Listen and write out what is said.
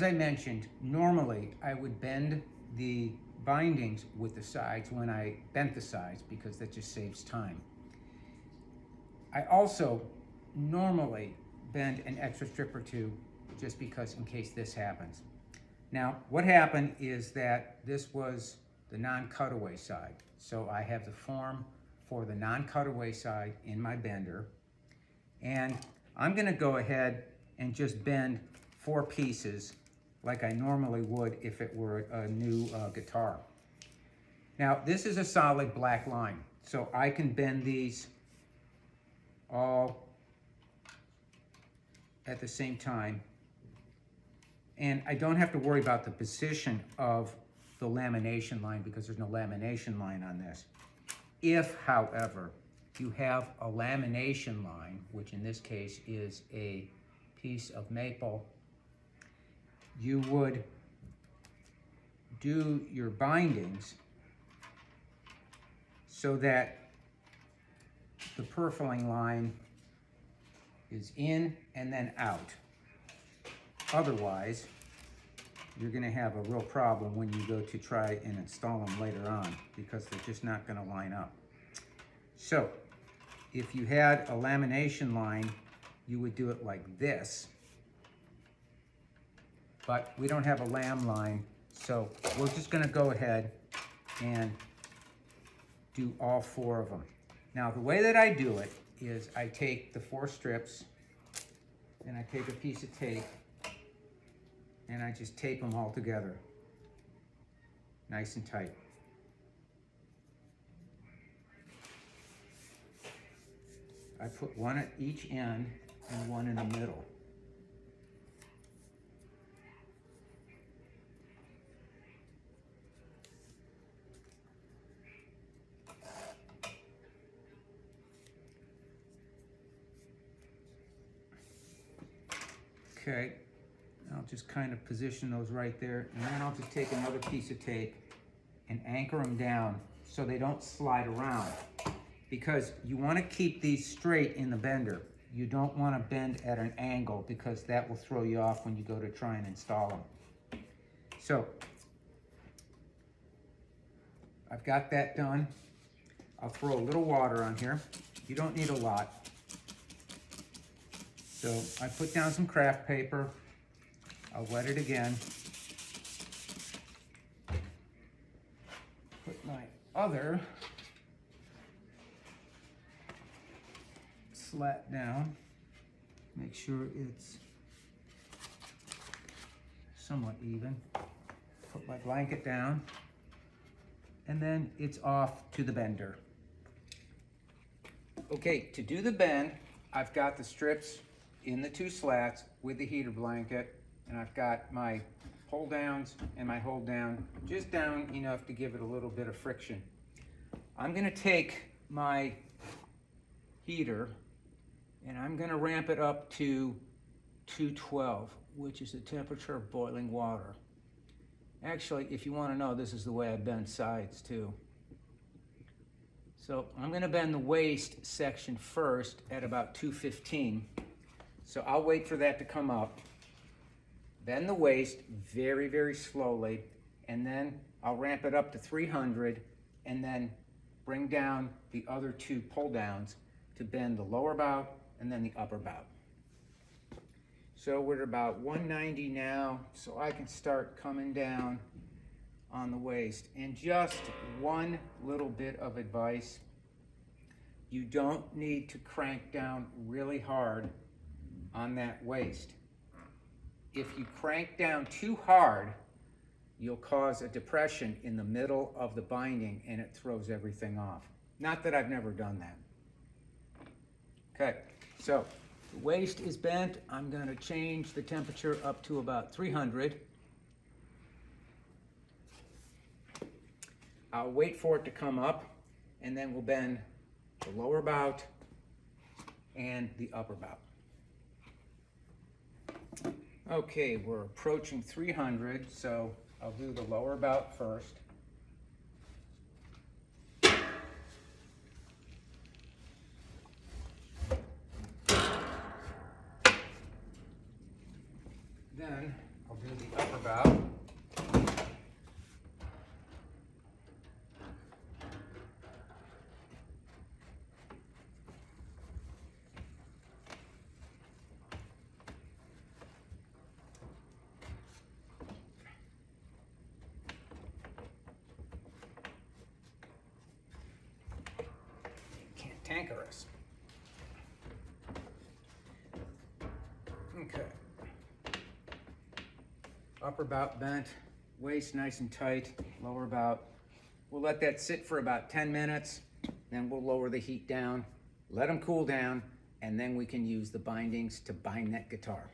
I mentioned, normally I would bend the bindings with the sides when I bent the sides because that just saves time. I also normally bend an extra strip or two just because in case this happens. Now, what happened is that this was the non-cutaway side. So I have the form for the non-cutaway side in my bender. And I'm gonna go ahead and just bend 4 pieces like I normally would if it were a new guitar. Now, this is a solid black line, so I can bend these all at the same time. And I don't have to worry about the position of the lamination line because there's no lamination line on this. If, however, you have a lamination line, which in this case is a piece of maple, you would do your bindings so that the purfling line is in and then out. Otherwise, you're going to have a real problem when you go to try and install them later on because they're just not going to line up. So, if you had a lamination line, you would do it like this. But we don't have a lam line, so we're just going to go ahead and do all 4 of them. Now, the way that I do it is I take the 4 strips and I take a piece of tape and I just tape them all together, nice and tight. I put 1 at each end and 1 in the middle. Okay. I'll just kind of position those right there, and then I'll just take another piece of tape and anchor them down so they don't slide around, because you want to keep these straight in the bender. You don't want to bend at an angle because that will throw you off when you go to try and install them. So I've got that done. I'll throw a little water on here. You don't need a lot. So I put down some craft paper. I'll wet it again. Put my other slat down. Make sure it's somewhat even. Put my blanket down. And then it's off to the bender. Okay, to do the bend, I've got the strips in the 2 slats with the heater blanket. And I've got my pull downs and my hold down, just down enough to give it a little bit of friction. I'm going to take my heater and I'm going to ramp it up to 212, which is the temperature of boiling water. Actually, if you want to know, this is the way I bend sides too. So I'm going to bend the waist section first at about 215. So I'll wait for that to come up. Bend the waist very, very slowly, and then I'll ramp it up to 300 and then bring down the other 2 pull downs to bend the lower bout and then the upper bout. So we're at about 190 now, so I can start coming down on the waist. And just one little bit of advice, you don't need to crank down really hard on that waist. If you crank down too hard, you'll cause a depression in the middle of the binding and it throws everything off. Not that I've never done that. Okay, so the waist is bent. I'm going to change the temperature up to about 300. I'll wait for it to come up and then we'll bend the lower bout and the upper bout. Okay, we're approaching 300, so I'll do the lower bout first. Then I'll do the about. Cantankerous. Okay. Upper bout bent, waist nice and tight, lower bout. We'll let that sit for about 10 minutes, then we'll lower the heat down, let them cool down, and then we can use the bindings to bind that guitar.